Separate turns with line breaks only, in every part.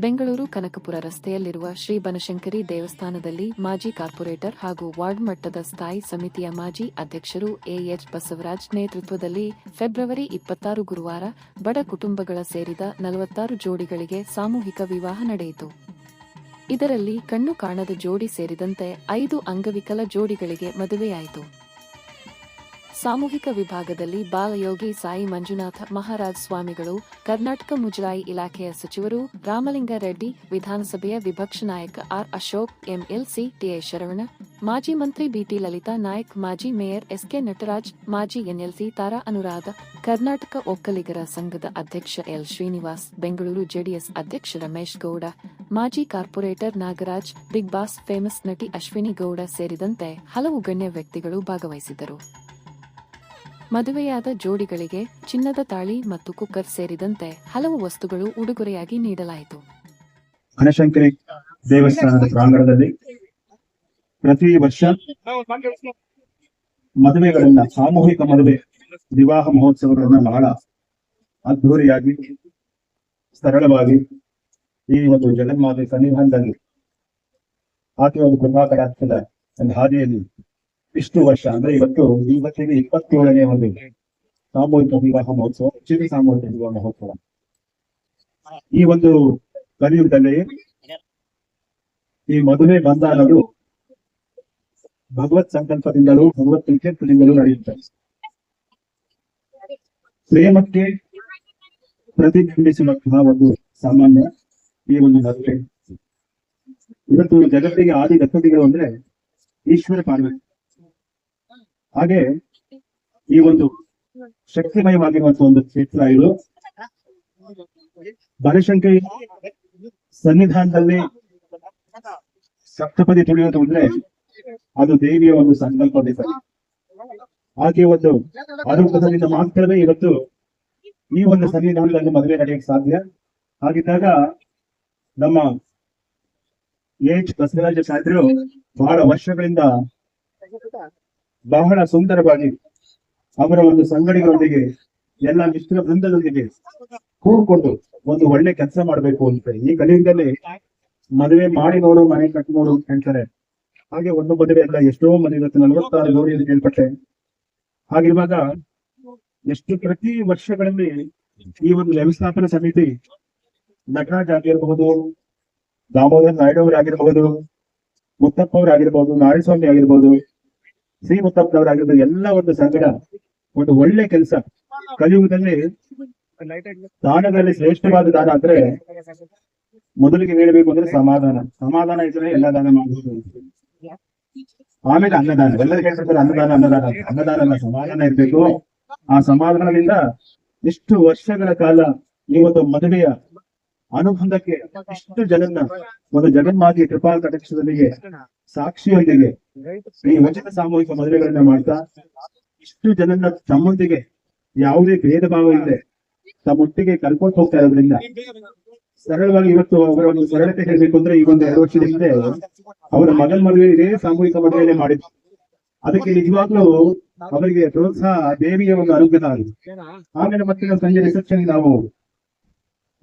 ಬೆಂಗಳೂರು ಕನಕಪುರ ರಸ್ತೆಯಲ್ಲಿರುವ ಶ್ರೀ ಬನಶಂಕರಿ ದೇವಸ್ಥಾನದಲ್ಲಿ ಮಾಜಿ ಕಾರ್ಪೊರೇಟರ್ ಹಾಗೂ ವಾರ್ಡ್ ಮಟ್ಟದ ಸ್ಥಾಯಿ ಸಮಿತಿಯ ಮಾಜಿ ಅಧ್ಯಕ್ಷರು ಎಎಚ್ ಬಸವರಾಜ್ ನೇತೃತ್ವದಲ್ಲಿ ಫೆಬ್ರವರಿ 26 ಗುರುವಾರ ಬಡ ಕುಟುಂಬಗಳ ಸೇರಿದ 46 ಜೋಡಿಗಳಿಗೆ ಸಾಮೂಹಿಕ ವಿವಾಹ ನಡೆಯಿತು. ಇದರಲ್ಲಿ ಕಣ್ಣು ಕಾಣದ ಜೋಡಿ ಸೇರಿದಂತೆ 5 ಅಂಗವಿಕಲ ಜೋಡಿಗಳಿಗೆ ಮದುವೆಯಾಯಿತು. ಸಾಮೂಹಿಕ ವಿಭಾಗದಲ್ಲಿ ಬಾಲಯೋಗಿ ಸಾಯಿ ಮಂಜುನಾಥ ಮಹಾರಾಜ್ ಸ್ವಾಮಿಗಳು, ಕರ್ನಾಟಕ ಮುಜರಾಯಿ ಇಲಾಖೆಯ ಸಚಿವರು ರಾಮಲಿಂಗ ರೆಡ್ಡಿ, ವಿಧಾನಸಭೆಯ ವಿಪಕ್ಷ ನಾಯಕ R Ashok, MLC TA Sharavana, ಮಾಜಿ ಮಂತ್ರಿ ಬಿಟಿ ಲಲಿತಾ ನಾಯ್ಕ್, ಮಾಜಿ ಮೇಯರ್ ಎಸ್ಕೆ ನಟರಾಜ್, ಮಾಜಿ ಎನ್ಎಲ್ಸಿ ತಾರಾ ಅನುರಾಧ, ಕರ್ನಾಟಕ ಒಕ್ಕಲಿಗರ ಸಂಘದ ಅಧ್ಯಕ್ಷ ಎಲ್ ಶ್ರೀನಿವಾಸ್, ಬೆಂಗಳೂರು ಜೆಡಿಎಸ್ ಅಧ್ಯಕ್ಷ ರಮೇಶ್ ಗೌಡ, ಮಾಜಿ corporator Nagaraj, Bigg Boss famous ನಟಿ ಅಶ್ವಿನಿ ಗೌಡ ಸೇರಿದಂತೆ ಹಲವು ಗಣ್ಯ ವ್ಯಕ್ತಿಗಳು ಭಾಗವಹಿಸಿದ್ದರು. ಮದುವೆಯಾದ ಜೋಡಿಗಳಿಗೆ ಚಿನ್ನದ ತಾಳಿ ಮತ್ತು ಕುಕ್ಕರ್ ಸೇರಿದಂತೆ ಹಲವು ವಸ್ತುಗಳು ಉಡುಗೊರೆಯಾಗಿ ನೀಡಲಾಯಿತು.
ಬನಶಂಕರಿ ದೇವಸ್ಥಾನದ ಪ್ರಾಂಗಣದಲ್ಲಿ ಪ್ರತಿ ವರ್ಷ ಮದುವೆಗಳನ್ನ, ಸಾಮೂಹಿಕ ಮದುವೆ, ವಿವಾಹ ಮಹೋತ್ಸವಗಳನ್ನ ಬಹಳ ಅದ್ಧೂರಿಯಾಗಿ, ಸರಳವಾಗಿ ಈ ಒಂದು ಜಗನ್ಮಾತೆ ಸನ್ನಿಧಾನದಲ್ಲಿ ಆಕೆ ಒಂದು ಕೃಪಾಕಟಾಕ್ಷದ ಒಂದು ಹಾದಿಯಲ್ಲಿ ಇಷ್ಟು ವರ್ಷ ಅಂದ್ರೆ ಇವತ್ತಿಗೆ 27ನೇ ಒಂದು ಸಾಮೂಹಿಕ ವಿವಾಹ ಮಹೋತ್ಸವ, ಚಿನ್ನ ಸಾಮೂಹಿಕ ವಿವಾಹ ಮಹೋತ್ಸವ. ಈ ಒಂದು ಕಲಿಯುಗದಲ್ಲಿ ಈ ಮದುವೆ ಬಂಧ ಅನ್ನೋದು ಭಗವತ್ ಸಂಕಲ್ಪದಿಂದಲೂ ಭಗವತ್ ವಿದ್ಯರ್ಥಿಯಿಂದಲೂ ನಡೆಯುತ್ತದೆ. ಪ್ರೇಮಕ್ಕೆ ಪ್ರತಿಬಿಂಬಿಸುವಂತಹ ಒಂದು ಸಾಮಾನ್ಯ ಈ ಒಂದು ಮದುವೆ. ಇವತ್ತು ಜಗತ್ತಿಗೆ ಆದಿ ದಂಪತಿಗಳು ಅಂದ್ರೆ ಈಶ್ವರ ಪಾರ್ವತಿ. ಹಾಗೆ ಈ ಒಂದು ಶಕ್ತಿಮಯವಾಗಿರುವಂತಹ ಒಂದು ಕ್ಷೇತ್ರ ಇದು. ಬನಶಂಕರಿ ಸನ್ನಿಧಾನದಲ್ಲಿ ಸಪ್ತಪದಿ ತುಳಿಯೋದು ಅಂದ್ರೆ ಅದು ದೇವಿಯ ಒಂದು ಸಂಕಲ್ಪದ ಸರಿ. ಹಾಗೆ ಒಂದು ಆರೋಗ್ಯದಿಂದ ಮಾತ್ರವೇ ಇವತ್ತು ಈ ಒಂದು ಸನ್ನಿಧಾನದಲ್ಲಿ ಮದುವೆ ನಡೆಯಕ್ಕೆ ಸಾಧ್ಯ. ಹಾಗಿದ್ದಾಗ ನಮ್ಮ ಎಚ್ ಬಸವರಾಜ ಸಾಹೇಬರು ಬಹಳ ವರ್ಷಗಳಿಂದ ಬಹಳ ಸುಂದರವಾಗಿ ಅವರ ಒಂದು ಸಂಗಡಿಗಳೊಂದಿಗೆ ಎಲ್ಲ ಮಿತ್ರ ವೃಂದದೊಂದಿಗೆ ಕೂಡಿಕೊಂಡು ಒಂದು ಒಳ್ಳೆ ಕೆಲಸ ಮಾಡಬೇಕು ಅಂತ ಈ ಕಲಿಯುಗದಲ್ಲಿ ಮದುವೆ ಮಾಡಿ ನೋಡು, ಮನೆ ಕಟ್ಟಿ ನೋಡು ಅಂತ ಹೇಳ್ತಾರೆ. ಹಾಗೆ ಒಂದು ಮದುವೆ ಅಲ್ಲ, ಎಷ್ಟೋ ಮದುವೆ, 46 ಜೋಡಿ ಅಂತ ಕೇಳ್ಪಟ್ಟೆ. ಹಾಗಿರುವಾಗ ಎಷ್ಟು ಪ್ರತಿ ವರ್ಷಗಳಲ್ಲಿ ಈ ಒಂದು ವ್ಯವಸ್ಥಾಪನಾ ಸಮಿತಿ ನಟರಾಜ್ ಆಗಿರಬಹುದು, ದಾಮೋದರ್ ನಾಯ್ಡು ಅವರಾಗಿರ್ಬಹುದು, ಮುತ್ತಪ್ಪ ಅವರಾಗಿರ್ಬಹುದು, ನಾರಾಯಣಸ್ವಾಮಿ ಆಗಿರ್ಬಹುದು, ಶ್ರೀ ಮುತ್ತಪ್ಪನವರಾಗಿರ್ಬೋದು, ಎಲ್ಲ ಒಂದು ಸಂಗಡ ಒಂದು ಒಳ್ಳೆ ಕೆಲಸ ಕಲಿಯುಗದಲ್ಲಿ ದಾನದಲ್ಲಿ ಶ್ರೇಷ್ಠವಾದ ದಾನ ಅಂದ್ರೆ ಮೊದಲಿಗೆ ಹೇಳಬೇಕು ಅಂದ್ರೆ ಸಮಾಧಾನ ಇದ್ರೆ ಎಲ್ಲ ದಾನ ಮಾಡಬಹುದು. ಆಮೇಲೆ ಅನ್ನದಾನ, ಎಲ್ಲರೂ ಹೇಳ್ತಾರೆ ಅನ್ನದಾನ ಅಲ್ಲ, ಸಮಾಧಾನ ಇರ್ಬೇಕು. ಆ ಸಮಾಧಾನದಿಂದ ಇಷ್ಟು ವರ್ಷಗಳ ಕಾಲ ಈ ಒಂದು ಮದುವೆಯ ಅನುಬಂಧಕ್ಕೆ ಇಷ್ಟು ಜನನ್ನ ಒಂದು ಜಗನ್ಮಾತೆಯ ಕೃಪಾ ಕಟಾಕ್ಷದೊಂದಿಗೆ ಸಾಕ್ಷಿಯೊಂದಿಗೆ ಈ ಉಚಿತ ಸಾಮೂಹಿಕ ಮದುವೆಗಳನ್ನ ಮಾಡ್ತಾ ಇಷ್ಟು ಜನನ್ನ ತಮ್ಮೊಂದಿಗೆ ಯಾವುದೇ ಭೇದ ಭಾವ ಇಲ್ಲದೆ ತಮ್ಮೊಟ್ಟಿಗೆ ಕರ್ಕೊಂಡು ಹೋಗ್ತಾ ಇರೋದ್ರಿಂದ ಸರಳವಾಗಿ ಇವತ್ತು ಅವರ ಒಂದು ಸರಳತೆ ಹೇಳ್ಬೇಕು ಅಂದ್ರೆ ಈ ಒಂದು 2 ವರ್ಷದ ಹಿಂದೆ ಅವರ ಮಗನ ಮದುವೆ ಇದೇ ಸಾಮೂಹಿಕ ಮದುವೆಯಲ್ಲೇ ಮಾಡಿದ್ರು. ಅದಕ್ಕೆ ನಿಜವಾಗ್ಲೂ ಅವರಿಗೆ ಪ್ರೋತ್ಸಾಹ ದೇವಿಯ ಒಂದು ಅನುಗ್ರಹ ಆಗಿದೆ. ಆಮೇಲೆ ಮತ್ತೆ ನಾವು ಸಂಜೆ ರಿಸೆಪ್ಷನ್ ನಾವು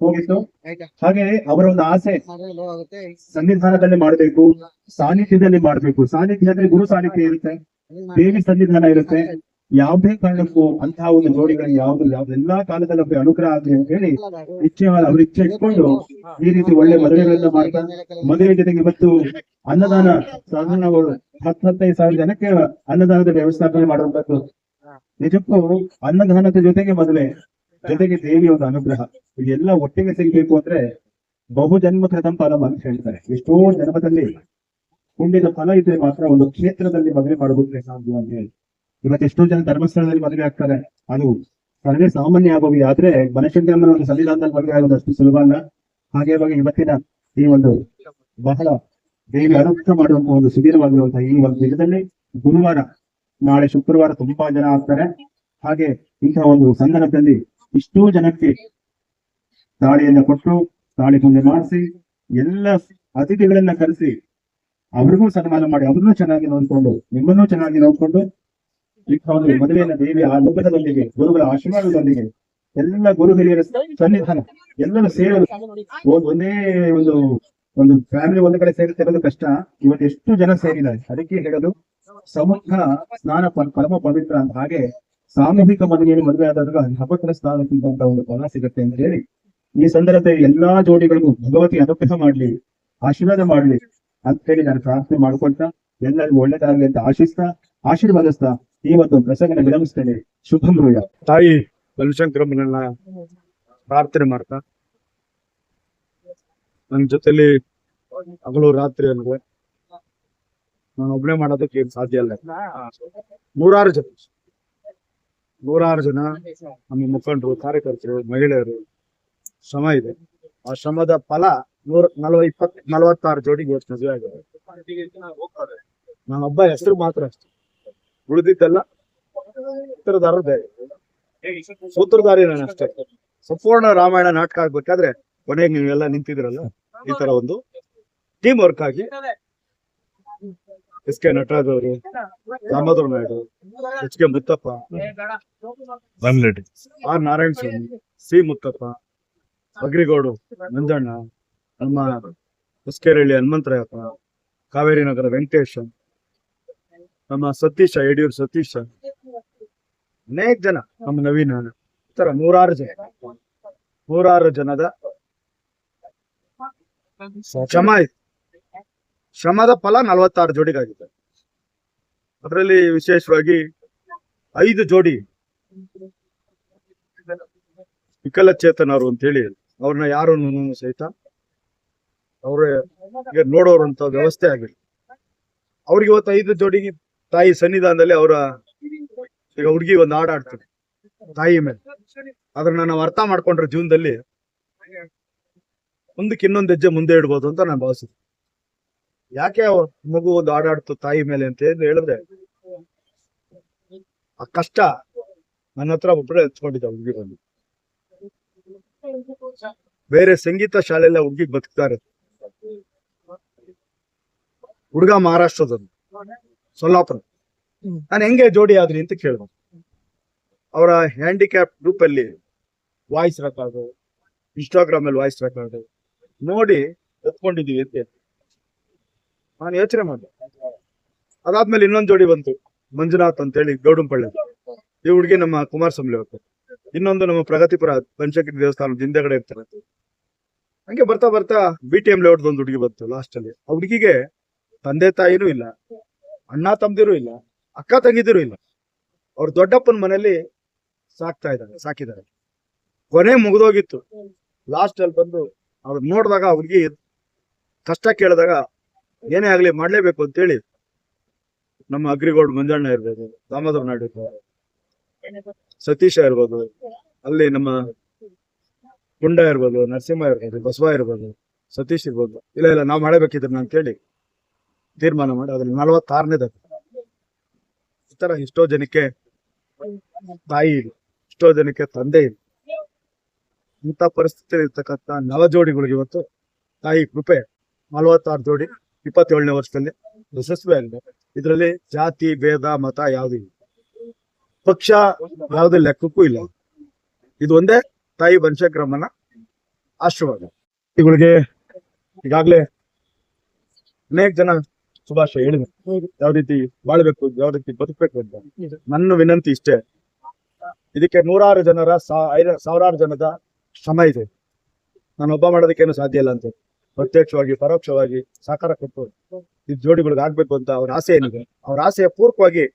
ಹೋಗಿತ್ತು. ಹಾಗೆ ಅವರ ಒಂದು ಆಸೆ ಸನ್ನಿಧಾನದಲ್ಲಿ ಮಾಡಬೇಕು, ಸಾನ್ನಿಧ್ಯದಲ್ಲಿ ಮಾಡಬೇಕು. ಸಾನ್ನಿಧ್ಯ ಅಂದ್ರೆ ಗುರು ಸಾನ್ನಿಧ್ಯ ಇರುತ್ತೆ, ದೇವಿ ಸನ್ನಿಧಾನ ಇರುತ್ತೆ. ಯಾವುದೇ ಕಾರಣಕ್ಕೂ ಅಂತಹ ಒಂದು ಜೋಡಿಗಳಿಗೆ ಯಾವ್ದೆಲ್ಲಾ ಕಾಲದಲ್ಲಿ ಒಬ್ಬ ಅನುಗ್ರಹ ಆಗಲಿ ಅಂತ ಹೇಳಿ ಅವ್ರ ಇಚ್ಛೆ ಇಟ್ಕೊಂಡು ಈ ರೀತಿ ಒಳ್ಳೆ ಮದುವೆಗಳನ್ನ ಮಾಡ್ತಾ ಮದುವೆ ಜೊತೆಗೆ ಇವತ್ತು ಅನ್ನದಾನ ಸಾಧಾರಣಗಳು 10-15 ಜನಕ್ಕೆ ಅನ್ನದಾನದ ವ್ಯವಸ್ಥಾಪನೆ ಮಾಡುವಂತದ್ದು. ನಿಜಕ್ಕೂ ಅನ್ನದಾನದ ಜೊತೆಗೆ ಮದುವೆ ಜೊತೆಗೆ ದೇವಿಯ ಒಂದು ಅನುಗ್ರಹ ಇದೆಲ್ಲ ಒಟ್ಟಿಗೆ ಸಿಗ್ಬೇಕು ಅಂದ್ರೆ ಬಹು ಜನ್ಮ ಕೃತಂ ಫಲಂ ಅಂತ ಹೇಳ್ತಾರೆ. ಎಷ್ಟೋ ಜನ್ಮದಲ್ಲಿ ಪುಣ್ಯದ ಫಲ ಇದ್ರೆ ಮಾತ್ರ ಒಂದು ಕ್ಷೇತ್ರದಲ್ಲಿ ಮದುವೆ ಮಾಡೋದಕ್ಕೆ ಸಾಧ್ಯ ಅಂತ ಹೇಳಿ. ಇವತ್ತು ಎಷ್ಟೋ ಜನ ಧರ್ಮಸ್ಥಳದಲ್ಲಿ ಮದುವೆ ಆಗ್ತಾರೆ, ಅದು ಸರ್ವೇ ಸಾಮಾನ್ಯ ಆಗೋಗಿ. ಆದ್ರೆ ಬನಶಂಕರಮ್ಮನ ಒಂದು ಸನ್ನಿಧಾನದಲ್ಲಿ ಮದುವೆ ಆಗೋದು ಅಷ್ಟು ಸುಲಭ ಅಲ್ಲ. ಹಾಗೆ ಇವತ್ತಿನ ಈ ಒಂದು ಬಹಳ ದೇವಿ ಅನುಗ್ರಹ ಮಾಡುವಂತಹ ಒಂದು ಸುದೀರ್ಘವಾಗಿರುವಂತಹ ಈ ಒಂದು ದಿನದಲ್ಲಿ ಗುರುವಾರ, ನಾಳೆ ಶುಕ್ರವಾರ ತುಂಬಾ ಜನ ಆಗ್ತಾರೆ. ಹಾಗೆ ಇಂತಹ ಒಂದು ಸಂದರ್ಭದಲ್ಲಿ ಇಷ್ಟೋ ಜನಕ್ಕೆ ತಾಳಿಯನ್ನ ಕೊಟ್ಟು ತಾಳಿ ಪೂಜೆ ಮಾಡಿಸಿ ಎಲ್ಲ ಅತಿಥಿಗಳನ್ನ ಕರೆಸಿ ಅವ್ರಿಗೂ ಸನ್ಮಾನ ಮಾಡಿ ಅವ್ರನ್ನೂ ಚೆನ್ನಾಗಿ ನೋಡ್ಕೊಂಡು ನಿಮ್ಮನ್ನೂ ಚೆನ್ನಾಗಿ ನೋಡ್ಕೊಂಡು ಇಂತಹ ಒಂದು ಮದುವೆಯನ್ನ ದೇವಿಯ ಅನುಗ್ರಹದೊಂದಿಗೆ ಗುರುಗಳ ಆಶೀರ್ವಾದದೊಂದಿಗೆ ಎಲ್ಲ ಗುರು ಹಿರಿಯರ ಸನ್ನಿಧಾನ ಎಲ್ಲರೂ ಸೇರಲು ಒಂದೇ ಒಂದು ಫ್ಯಾಮಿಲಿ ಒಂದು ಕಡೆ ಸೇರಿರೋದು ಕಷ್ಟ. ಇವತ್ತು ಎಷ್ಟು ಜನ ಸೇರಿದ್ದಾರೆ, ಅದಕ್ಕೆ ಹೇಳೋದು ಸಮೂಹ ಸ್ನಾನ ಪರಮ ಪವಿತ್ರ ಅಂತ. ಹಾಗೆ ಸಾಮೂಹಿಕ ಮದುವೆಯಲ್ಲಿ ಮದುವೆ ಆದಾಗ ಹಬ್ಬತರ ಸ್ನಾನಕ್ಕಿಂತ ಒಂದು ಫಲ ಸಿಗುತ್ತೆ ಅಂತ ಹೇಳಿ ಈ ಸಂದರ್ಭದಲ್ಲಿ ಎಲ್ಲಾ ಜೋಡಿಗಳಿಗೂ ಭಗವತಿ ಅನುಗ್ರಹ ಮಾಡ್ಲಿ, ಆಶೀರ್ವಾದ ಮಾಡ್ಲಿ ಅಂತ ಹೇಳಿ ನಾನು ಪ್ರಾರ್ಥನೆ ಮಾಡ್ಕೊಳ್ತಾ ಎಲ್ಲರಿಗೂ ಒಳ್ಳೆದಾಗಲಿ ಅಂತ ಆಶೀರ್ವಾದಿಸ್ತಾ ಈ ಒಂದು ಪ್ರಸಂಗನ ವಿರಮಿಸ್ತೇನೆ. ಶುಭಂ ರೂಯ.
ತಾಯಿ ಬನಶಂಕರಮ್ಮನನ್ನ ಪ್ರಾರ್ಥನೆ ಮಾಡ್ತಾ ನನ್ನ ಜೊತೆಲಿ ಹಗಲು ರಾತ್ರಿ ಅಲ್ವೇ ನಾನು ಒಬ್ಬನೇ ಮಾಡೋದಕ್ಕೆ ಏನ್ ಸಾಧ್ಯ ಇಲ್ಲ. ನೂರಾರು ಜನ ನಮ್ಮ ಮುಖಂಡರು, ಕಾರ್ಯಕರ್ತರು, ಮಹಿಳೆಯರು ಶ್ರಮ ಇದೆ. ಆ ಶ್ರಮದ ಫಲ 46 ಜೋಡಿಗೆ ಇವತ್ತು ಮದುವೆ ಆಗಿದೆ. ನಾನೊಬ್ಬ ಹೆಸರು ಮಾತ್ರ ಅಷ್ಟೇ, ಉಳಿದಿದ್ದೆಲ್ಲ ಸೂತ್ರಧಾರ ಬೇರೆ. ಸೂತ್ರಧಾರಿ ನಾನು ಅಷ್ಟೇ. ಸಂಪೂರ್ಣ ರಾಮಾಯಣ ನಾಟಕ ಆಗ್ಬೇಕಾದ್ರೆ ಕೊನೆಗೆ ನೀವೆಲ್ಲ ನಿಂತಿದ್ರಲ್ಲ, ಈ ತರ ಒಂದು ಟೀಮ್ ವರ್ಕ್ ಆಗಿ ಎಸ್ ಕೆ ನಟರಾಜ್ ಅವರು, Damodara Naidu, H K Muthappa, R Narayana Swamy, C Muthappa, ಅಗ್ರಿಗೌಡು, ನಂಜಣ್ಣ, ನಮ್ಮ ಹೊಸಕೆರಳ್ಳಿ ಹನುಮಂತರಾಯಪ್ಪ, ಕಾವೇರಿ ನಗರ ವೆಂಕಟೇಶ, ನಮ್ಮ ಸತೀಶ, ಯಡಿಯೂರು ಸತೀಶ, ಅನೇಕ ಜನ, ನಮ್ಮ ನವೀನ, ಈ ತರ 100 ಜನದ ಶ್ರಮ ಇದೆ. ಶ್ರಮದ ಫಲ 46 ಜೋಡಿಗಾಗಿದೆ. ಅದರಲ್ಲಿ ವಿಶೇಷವಾಗಿ 5 ಜೋಡಿ ವಿಕಲಚೇತನರು ಅಂತೇಳಿ ಅವ್ರನ್ನ ಯಾರು ಸಹಿತ ಅವ್ರಿಗೆ ನೋಡೋರಂತ ವ್ಯವಸ್ಥೆ ಆಗಿಲ್ಲ. ಅವ್ರಿಗೆ ಇವತ್ತು 5 ಜೋಡಿಗೆ ತಾಯಿ ಸನ್ನಿಧಾನದಲ್ಲಿ ಅವರ ಈಗ ಹುಡುಗಿ ಒಂದು ಹಾಡಾಡ್ತಾರೆ ತಾಯಿ ಮೇಲೆ. ಅದನ್ನ ನಾವು ಅರ್ಥ ಮಾಡ್ಕೊಂಡ್ರೆ ಜೀವನದಲ್ಲಿ ಮುಂದಕ್ಕೆ ಇನ್ನೊಂದು ಹೆಜ್ಜೆ ಮುಂದೆ ಇಡ್ಬೋದು ಅಂತ ನಾನು ಭಾವಿಸಿದೆ. ಯಾಕೆ ಮಗು ಒಂದು ಹಾಡಾಡ್ತು ತಾಯಿ ಮೇಲೆ ಅಂತ ಹೇಳಿದ್ರೆ, ಆ ಕಷ್ಟ ನನ್ನ ಹತ್ರ ಒಬ್ಬರೇ ಹಚ್ಕೊಂಡಿದ್ದ ಹುಡುಗಿ ಬಂದು. ಬೇರೆ ಸಂಗೀತ ಶಾಲೆಲ್ಲ ಹುಡುಗಿ ಬದುಕ್ತಾರೆ. ಹುಡುಗ ಮಹಾರಾಷ್ಟ್ರದದ್ದು, ಸೊಲ್ಲಾಪುರ. ನಾನು ಹೆಂಗೆ ಜೋಡಿ ಆದ್ರಿ ಅಂತ ಕೇಳಿದೆ. ಅವರ ಹ್ಯಾಂಡಿಕ್ಯಾಪ್ ಗ್ರೂಪ್ ಅಲ್ಲಿ ವಾಯ್ಸ್ ರೆಕಾರ್ಡು, ಇನ್ಸ್ಟಾಗ್ರಾಮ್ ಅಲ್ಲಿ ವಾಯ್ಸ್ ರೆಕಾರ್ಡು ನೋಡಿ ಎತ್ಕೊಂಡಿದೀವಿ ಅಂತ ನಾನು ಯೋಚನೆ ಮಾಡಿದೆ. ಅದಾದ್ಮೇಲೆ ಇನ್ನೊಂದು ಜೋಡಿ ಬಂತು, ಮಂಜುನಾಥ್ ಅಂತ ಹೇಳಿ ಗೌಡಂಪಳ್ಳಿ. ಈ ಹುಡುಗಿ ನಮ್ಮ ಕುಮಾರಸ್ವಾಮಿ ಹೋಗ್ತಾರೆ. ಇನ್ನೊಂದು ನಮ್ಮ ಪ್ರಗತಿಪುರ ಪಂಚಕೃತಿ ದೇವಸ್ಥಾನದ ಹಿಂದೆಗಡೆ ಇರ್ತಾರೆ. ಹಂಗೆ ಬರ್ತಾ ಬರ್ತಾ BTM ಲೇಔಟ್ ಒಂದು ಹುಡುಗಿ ಬಂತು ಲಾಸ್ಟ್ ಅಲ್ಲಿ. ಆ ಹುಡುಗಿಗೆ ತಂದೆ ತಾಯಿನೂ ಇಲ್ಲ, ಅಣ್ಣ ತಮ್ಮದಿರು ಇಲ್ಲ, ಅಕ್ಕ ತಂಗಿದಿರು ಇಲ್ಲ. ಅವ್ರ ದೊಡ್ಡಪ್ಪನ ಮನೆಯಲ್ಲಿ ಸಾಕಿದ್ದಾರೆ. ಕೊನೆ ಮುಗಿದೋಗಿತ್ತು. ಲಾಸ್ಟ್ ಅಲ್ಲಿ ಬಂದು ಅವ್ರು ನೋಡಿದಾಗ ಅವ್ರಿಗೆ ಕಷ್ಟ ಕೇಳಿದಾಗ ಏನೇ ಆಗ್ಲಿ ಮಾಡ್ಲೇಬೇಕು ಅಂತೇಳಿ ನಮ್ಮ ಅಗ್ರಿಗೌಡ್ ಮಂಜಣ್ಣ ಇರ್ಬೋದು, ದಾಮೋದರ ನಾಯ್ಡು ಇರ್ಬೋದು, ಸತೀಶ ಇರ್ಬೋದು, ಅಲ್ಲಿ ನಮ್ಮ ಗುಂಡ ಇರ್ಬೋದು, ನರಸಿಂಹ ಇರ್ಬೋದು, ಬಸವ ಇರ್ಬೋದು, ಸತೀಶ್ ಇರ್ಬೋದು, ಇಲ್ಲ ನಾವ್ ಮಾಡಬೇಕಿದ್ರನ್ನ ಅಂತೇಳಿ ತೀರ್ಮಾನ ಮಾಡಿ ಅದ್ರ 46ನೇದ ಈ ತರ ಎಷ್ಟೋ ಜನಕ್ಕೆ ತಾಯಿ ಇಲ್ಲ, ಎಷ್ಟೋ ಜನಕ್ಕೆ ತಂದೆ ಇಲ್ಲ. ಇಂಥ ಪರಿಸ್ಥಿತಿ ಇರ್ತಕ್ಕಂಥ ನವ ಜೋಡಿಗಳಿಗೆ ಇವತ್ತು ತಾಯಿ ಕೃಪೆ 46 ಜೋಡಿ 27ನೇ ವರ್ಷದಲ್ಲಿ ಯಶಸ್ವಿ ಆಗಿದೆ. ಇದರಲ್ಲಿ ಜಾತಿ ಭೇದ ಮತ ಯಾವ್ದು ಇಲ್ಲ, ಪಕ್ಷ ಯಾವುದೇ ಲೆಕ್ಕಕ್ಕೂ ಇಲ್ಲ. ಇದು ಒಂದೇ ತಾಯಿ ಬನಶಂಕರಮ್ಮನ ಆಶೀರ್ವಾದ. ಇವುಗಳಿಗೆ ಈಗಾಗ್ಲೇ ಅನೇಕ ಜನ ಶುಭಾಶಯ ಹೇಳಿದೆ, ಯಾವ ರೀತಿ ಬಾಳ್ಬೇಕು, ಯಾವ ರೀತಿ ಬದುಕಬೇಕು ಅಂತ. ನನ್ನ ವಿನಂತಿ ಇಷ್ಟೇ, ಇದಕ್ಕೆ ನೂರಾರು ಜನರ ಸಾವಿರಾರು ಜನದ ಶ್ರಮ ಇದೆ. ನಾನೊಬ್ಬ ಮಾಡೋದಕ್ಕೇನು ಸಾಧ್ಯ ಇಲ್ಲ ಅಂತ ಪ್ರತ್ಯಕ್ಷವಾಗಿ ಪರೋಕ್ಷವಾಗಿ ಸಾಕಾರ ಕೊಟ್ಟು ಈ ಜೋಡಿಗಳಿಗೆ ಆಗ್ಬೇಕು ಅಂತ ಅವ್ರ ಆಸೆ ಏನಿದೆ, ಅವ್ರ ಆಸೆಯ ಪೂರ್ವಕವಾಗಿ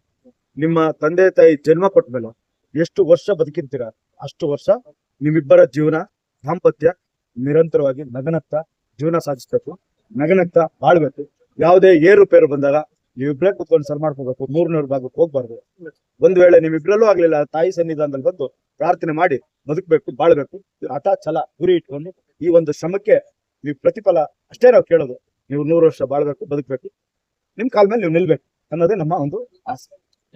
ನಿಮ್ಮ ತಂದೆ ತಾಯಿ ಜನ್ಮ ಕೊಟ್ಟ ಮೇಲೆ ಎಷ್ಟು ವರ್ಷ ಬದುಕಿರ್ತೀರ ಅಷ್ಟು ವರ್ಷ ನಿಮ್ಮಿಬ್ಬರ ಜೀವನ ದಾಂಪತ್ಯ ನಿರಂತರವಾಗಿ ನಗನಗ್ತಾ ಜೀವನ ಸಾಧಿಸ್ಬೇಕು, ನಗನಗ್ತಾ ಬಾಳ್ಬೇಕು. ಯಾವುದೇ ಏರುಪೇರು ಬಂದಾಗ ನೀವಿಬ್ರೇ ಕುತ್ಕೊಂಡು ಸರ್ ಮಾಡ್ಕೋಬೇಕು, 300 ಭಾಗಕ್ಕೆ ಹೋಗ್ಬಾರ್ದು. ಒಂದ್ ವೇಳೆ ನಿಮ್ಮಿಬ್ರಲ್ಲೂ ಆಗ್ಲಿಲ್ಲ, ತಾಯಿ ಸನ್ನಿಧಾನದಲ್ಲಿ ಬಂದು ಪ್ರಾರ್ಥನೆ ಮಾಡಿ ಬದುಕಬೇಕು, ಬಾಳ್ಬೇಕು. ಹಠ ಛಲ ಗುರಿ ಇಟ್ಕೊಂಡು ಈ ಒಂದು ಶ್ರಮಕ್ಕೆ ನೀವು ಪ್ರತಿಫಲ ಅಷ್ಟೇ ನಾವು ಕೇಳೋದು. ನೀವು 100 ವರ್ಷ ಬಾಳ್ಬೇಕು, ಬದುಕಬೇಕು, ನಿಮ್ ಕಾಲ ಮೇಲೆ ನೀವು ನಿಲ್ಬೇಕು ಅನ್ನೋದೇ ನಮ್ಮ ಒಂದು ಆಸೆ.